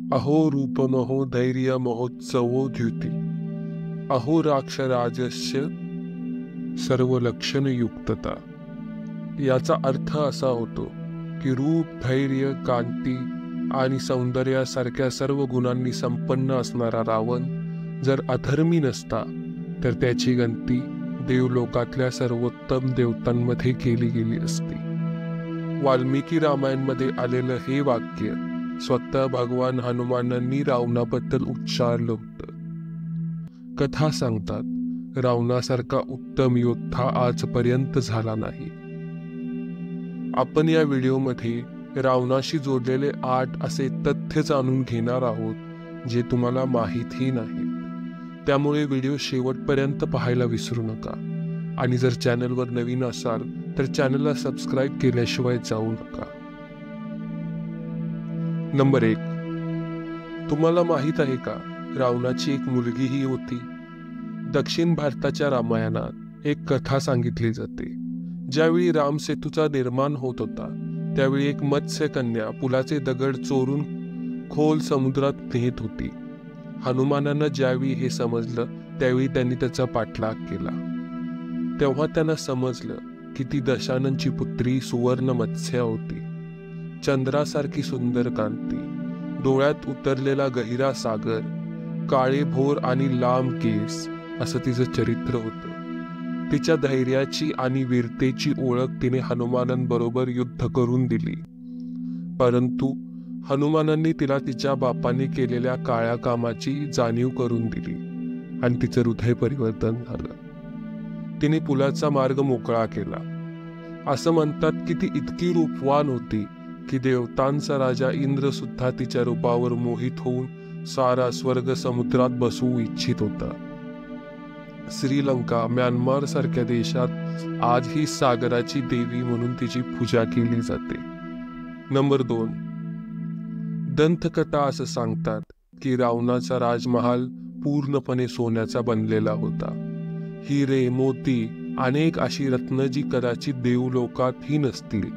अहो रूपमहो धैर्य महोत्सवो द्युती अहो राक्षराजस्य सर्व लक्षण युक्तता। याचा अर्थ असा होतो की रूप, धैर्य, कांती आणि सौंदर्यासारख्या सर्व गुणांनी संपन्न असणारा रावण जर अधर्मी नसता तर त्याची गणती देवलोकातल्या सर्वोत्तम देवतांमध्ये केली गेली असती। वाल्मिकी रामायणमध्ये आलेलं हे वाक्य स्वतः भगवान हनुमानांनी रावणाबद्दल उच्चारलं होतं। कथा सांगतात रावणासारखा उत्तम योद्धा आजपर्यंत झाला नाही। आपण या व्हिडिओमध्ये रावणाशी जोडलेले 8 असे तथ्य जाणून घेणार आहोत जे तुम्हाला माहीतही नाहीत। त्यामुळे व्हिडिओ शेवटपर्यंत पाहायला विसरू नका आणि जर चॅनलवर नवीन असाल तर चॅनलला सबस्क्राईब केल्याशिवाय जाऊ नका। नंबर 1, तुम्हाला माहित आहे का रावणाची एक मुलगीही होती। दक्षिण भारताच्या रामायणात एक कथा सांगितली जाते। ज्यावेळी राम सेतूचा निर्माण होत होता त्यावेळी एक मत्स्य कन्या पुलाचे दगड चोरून खोल समुद्रात नेत होती। हनुमानानं ज्यावेळी हे समजलं त्यावेळी त्यांनी त्याचा पाठलाग केला। तेव्हा त्यांना समजलं की ती दशाननची पुत्री सुवर्ण मत्स्या होती। चंद्रासारखी सुंदर कांती, डोळ्यात उतरलेला गहिरा सागर, काळे भोर आणि लांब केस असं तिचं चरित्र होतं। तिच्या धैर्याची आणि वीरतेची ओळख तिने हनुमानांबरोबर युद्ध करून दिली। परंतु हनुमानांनी तिला तिच्या बापाने केलेल्या काळ्या कामाची जाणीव करून दिली आणि तिचं हृदय परिवर्तन झालं। तिने पुलाचा मार्ग मोकळा केला। असं म्हणतात की ती इतकी रूपवान होती की देवतांचा राजा इंद्र सुद्धा तिच्या रूपावर मोहित होऊन सारा स्वर्ग समुद्रात बसवू इच्छित होता। श्रीलंका, म्यानमार सारख्या देशात आजही सागराची देवी म्हणून तिची पूजा केली जाते। नंबर 2, दंतकथा असं सांगतात की रावणाचा राजमहाल पूर्णपणे सोन्याचा बनलेला होता। हिरे, मोती, अनेक अशी रत्न जी कदाचित देवलोकातही नसतील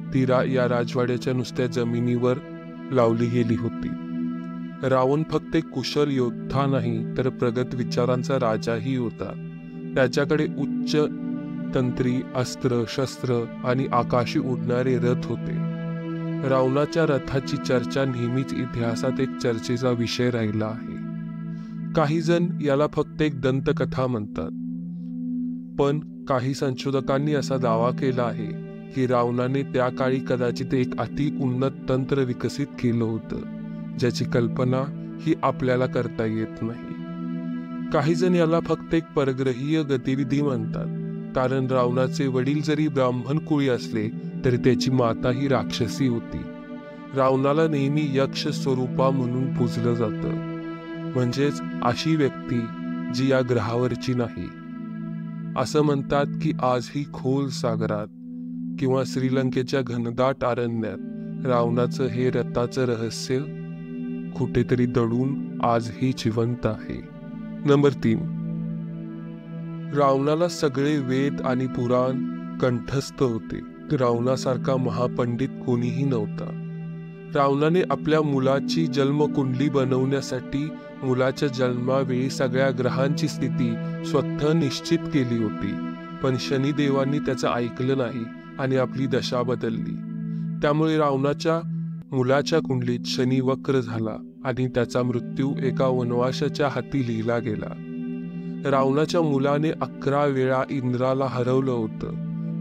ती या राजवाड्याच्या नुसत्या जमिनीवर लावली गेली होती। रावण फक्त एक कुशल योद्धा नाही तर प्रगत विचारांचा राजाही होता। त्याच्याकडे उच्च तंत्री, अस्त्र, शस्त्र आणि आकाशी उडणारे रथ होते। रावणाच्या रथाची चर्चा नेहमीच इतिहासात एक चर्चेचा विषय राहिला आहे। काही जण याला फक्त एक दंतकथा म्हणतात, पण काही संशोधकांनी असा दावा केला आहे की रावणाने त्या काळी कदाचित एक अति उन्नत तंत्र विकसित केलं होतं ज्याची कल्पना ही आपल्याला करता येत नाही। काही जण याला फक्त एक परग्रहीय गतिविधी म्हणतात, कारण रावणाचे वडील जरी ब्राह्मण कुळी असले तरी त्याची माता ही राक्षसी होती। रावणाला नेहमी यक्ष स्वरूपा म्हणून पूजलं जातं, म्हणजेच अशी व्यक्ती जी या ग्रहावरची नाही। असं म्हणतात की आजही खोल सागरात किंवा श्रीलंकेच्या घनदाट अरण्यात रावणाचं हे रथाचं रहस्य कुठेतरी दडून आजही जिवंत आहे। नंबर 3, रावणाला सगळे वेद आणि पुराण कंठस्थ होते। रावणासारखा महापंडित कोणीही नव्हता। रावणाने आपल्या मुलाची जन्मकुंडली बनवण्यासाठी मुलाच्या जन्मावेळी सगळ्या ग्रहांची स्थिती स्वतः निश्चित केली होती, पण शनिदेवांनी त्याचं ऐकलं नाही आणि आपली दशा बदलली। त्यामुळे रावणाच्या मुलाच्या कुंडलीत शनी वक्र झाला आणि त्याचा मृत्यू एका वनवाशाच्या हाती लिहिला गेला। रावणाच्या मुलाने 11 वेळा इंद्राला हरवलं होतं,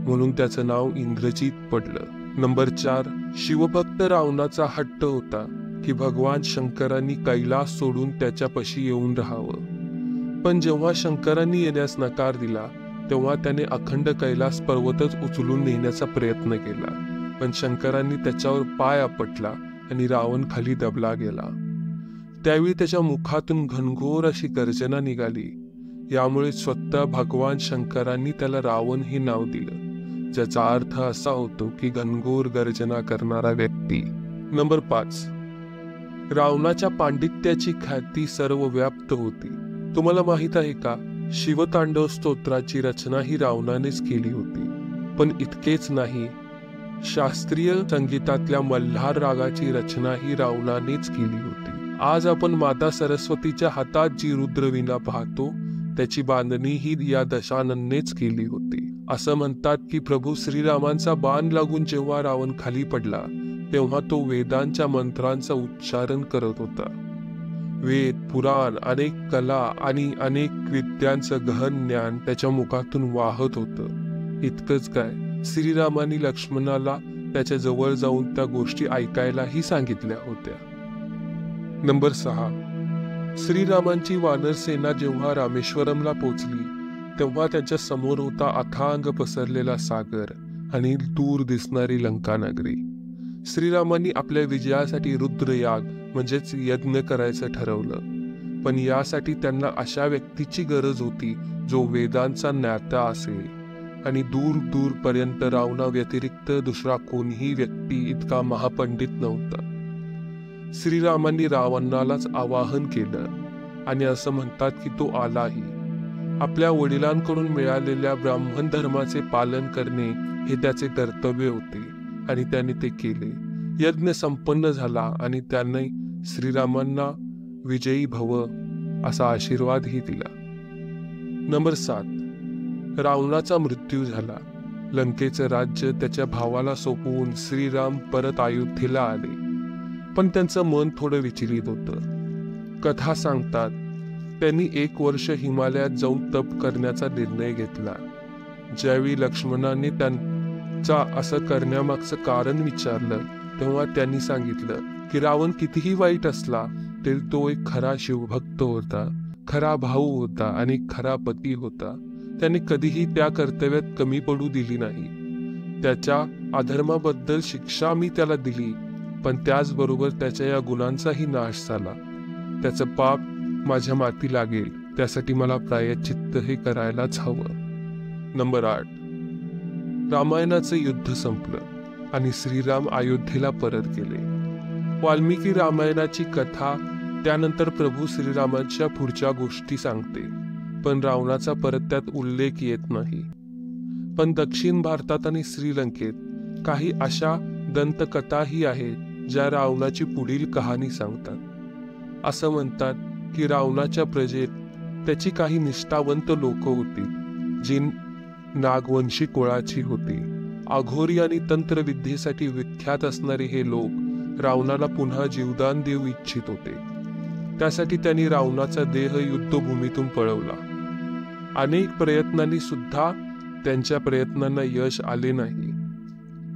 म्हणून त्याचं नाव इंद्रजित पडलं। नंबर 4, शिवभक्त रावणाचा हट्ट होता की भगवान शंकरांनी कैलास सोडून त्याच्यापाशी येऊन राहावं। पण जेव्हा शंकरांनी येण्यास नकार दिला तेव्हा त्याने अखंड कैलास पर्वतच उचलून नेण्याचा प्रयत्न केला, पण शंकरांनी त्याच्यावर पाय आपटला आणि रावण खाली दबला गेला। त्यावेळी त्याच्या मुखातून घनघोर अशी गर्जना निघाली। यामुळे स्वतः भगवान शंकरांनी त्याला रावण हे नाव दिलं, ज्याचा अर्थ असा होतो की घनघोर गर्जना करणारा व्यक्ती। नंबर 5, रावणाच्या पांडित्याची ख्याती सर्व व्याप्त होती। तुम्हाला माहित आहे का, शिवतांडव स्तोत्राची रचना ही रावणानेच केली होती। पण इतकेच नाही, शास्त्रीय संगीतातल्या मल्हार रागाची रचनाही रावणानेच केली होती. आज आपण माता सरस्वतीच्या हातात जी रुद्रवीणा पाहतो त्याची बांधणी ही या दशानननेच केली होती. असं म्हणतात की प्रभू श्रीरामांचा बाण लागून जेव्हा रावण खाली पडला तेव्हा तो वेदांच्या मंत्रांचा उच्चारण करत होता. वेद, पुराण, अनेक कला आणि अनेक विद्यांचं गहन ज्ञान त्याच्या मुखातून वाहत होतं. इतकंच काय, श्रीरामांनी लक्ष्मणाला त्याच्या जवळ जाऊन त्या गोष्टी ऐकायलाही सांगितल्या होत्या. नंबर 6. श्रीरामांची वानर सेना जेव्हा रामेश्वरमला पोचली तेव्हा त्यांच्या समोर होता अथांग पसरलेला सागर आणि दूर दिसणारी लंका नगरी. श्रीरामांनी आपल्या विजयासाठी रुद्रयाग म्हणजेच यज्ञ करायचं ठरवलं. पण यासाठी त्यांना अशा व्यक्तीची गरज होती जो वेदांचा ज्ञाता असेल आणि दूर दूर पर्यंत रावणा व्यतिरिक्त दुसरा कोणीही व्यक्ती इतका महापंडित नव्हता. श्रीरामांनी रावणालाच आवाहन केलं आणि असं म्हणतात की तो आलाही. आपल्या वडिलांकडून मिळालेल्या ब्राह्मण धर्माचे पालन करणे हे त्याचे कर्तव्य होते आणि त्याने ते केले. यज्ञ संपन्न झाला आणि त्याने श्रीरामांना विजयी भव असा आशीर्वादही दिला. नंबर 7. रावणाचा मृत्यू झाला. लंकेचं राज्य त्याच्या भावाला सोपवून श्रीराम परत अयोध्येला आले. पण त्यांचं मन थोडं विचलित होतं. कथा सांगतात त्यांनी 1 वर्ष हिमालयात जाऊन तप करण्याचा निर्णय घेतला. ज्यावेळी लक्ष्मणाने त्यांचा असं करण्यामागचं कारण विचारलं तेव्हा त्यांनी सांगितलं की रावण कितीही वाईट असला तरी तो एक खरा शिवभक्त होता, खरा भाऊ होता आणि खरा पती होता. त्याने कधीही त्या कर्तव्यात कमी पडू दिली नाही. त्याच्या अधर्माबद्दल शिक्षा मी त्याला दिली, पण त्याचबरोबर त्याच्या या गुणांचाही नाश झाला. त्याचं पाप माझ्या माती लागेल, त्यासाठी मला प्रायश्चित्त हे करायलाच हवं. नंबर 8. रामायणाचं युद्ध संपलं आणि श्रीराम अयोध्येला परत गेले. वाल्मिकी रामायणाची कथा त्यानंतर प्रभू श्रीरामांच्या पुढच्या गोष्टी सांगते, पण रावणाचा परत त्यात उल्लेख येत नाही. पण दक्षिण भारतात आणि श्रीलंकेत काही अशा दंतकथाही आहेत ज्या रावणाची पुढील कहाणी सांगतात. असं म्हणतात की रावणाच्या प्रजेत त्याची काही निष्ठावंत लोक होती जी नागवंशी कुळाची होती. अघोरी आणि तंत्रविद्येसाठी विख्यात असणारे हे लोक रावणाला पुन्हा जीवदान देऊ इच्छित होते. त्यासाठी त्यांनी रावणाचा देह युद्धभूमीतून पळवला. अनेक प्रयत्नांनी सुद्धा त्यांच्या प्रयत्नांना यश आले नाही.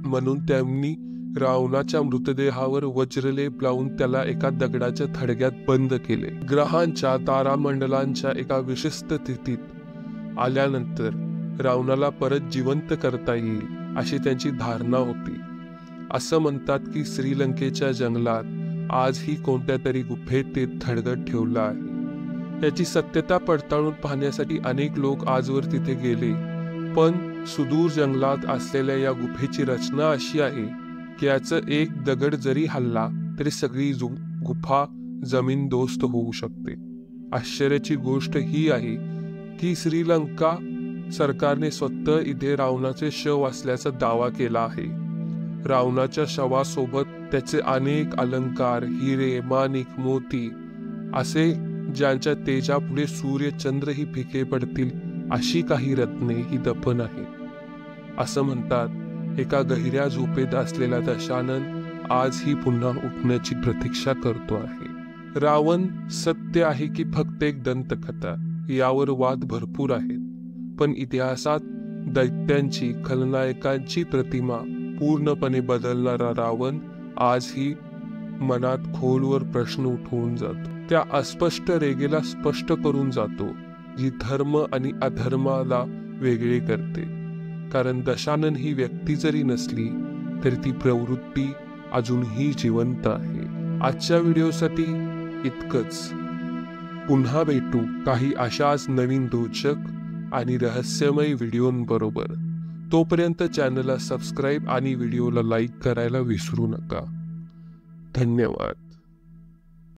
म्हणून त्यांनी रावणाच्या मृतदेहावर वज्रलेप लावून त्याला एका दगडाच्या थडग्यात बंद केले. ग्रहांच्या तारामंडलांच्या एका विशिष्ट स्थितीत आल्यानंतर रावणाला परत जिवंत करता येईल अशी त्यांची धारणा होती. असं म्हणतात की श्रीलंकेच्या जंगलात आजही कोणत्या तरी गुफेत ते थडगड ठेवलं आहे. याची सत्यता पडताळून पाहण्यासाठी अनेक लोक आजवर तिथे गेले, पण सुदूर जंगलात असलेल्या या गुफेची रचना अशी आहे की याचं एक दगड जरी हल्ला तरी सगळी गुफा जमीनदोस्त होऊ शकते. आश्चर्याची गोष्ट ही आहे की श्रीलंका सरकारने स्वतः इथे रावणाचे शव असल्याचा दावा केला आहे. रावणाच्या शवासोबत त्याचे अनेक अलंकार, हिरे, माणिक, मोती असे ज्यांच्या तेजापुढे सूर्य चंद्रही फिके पडतील अशी काही रत्ने ही दफन आहेत. असं म्हणतात एका गहिऱ्या झोपेत असलेला दशानन आजही पुन्हा उठण्याची प्रतीक्षा करतो आहे. रावण सत्य आहे की फक्त एक दंतकथा यावर वाद भरपूर आहेत. पण इतिहासात दैत्यांची, खलनायकांची प्रतिमा पूर्णपणे बदलणारा रावण आजही मनात खोलवर प्रश्न उठवून जातो. त्या अस्पष्ट रेगेला स्पष्ट करून जातो जी धर्म आणि अधर्माला वेगळे करते. कारण दशानन ही व्यक्ती जरी नसली तरी ती प्रवृत्ती अजूनही जिवंत आहे. आजच्या व्हिडिओसाठी इतकंच. पुन्हा भेटू काही अशाच नवीन रोचक आणि रहस्यमय व्हिडिओंबरोबर. तोपर्यंत चॅनलला सबस्क्राईब आणि व्हिडिओला लाईक करायला विसरू नका. धन्यवाद.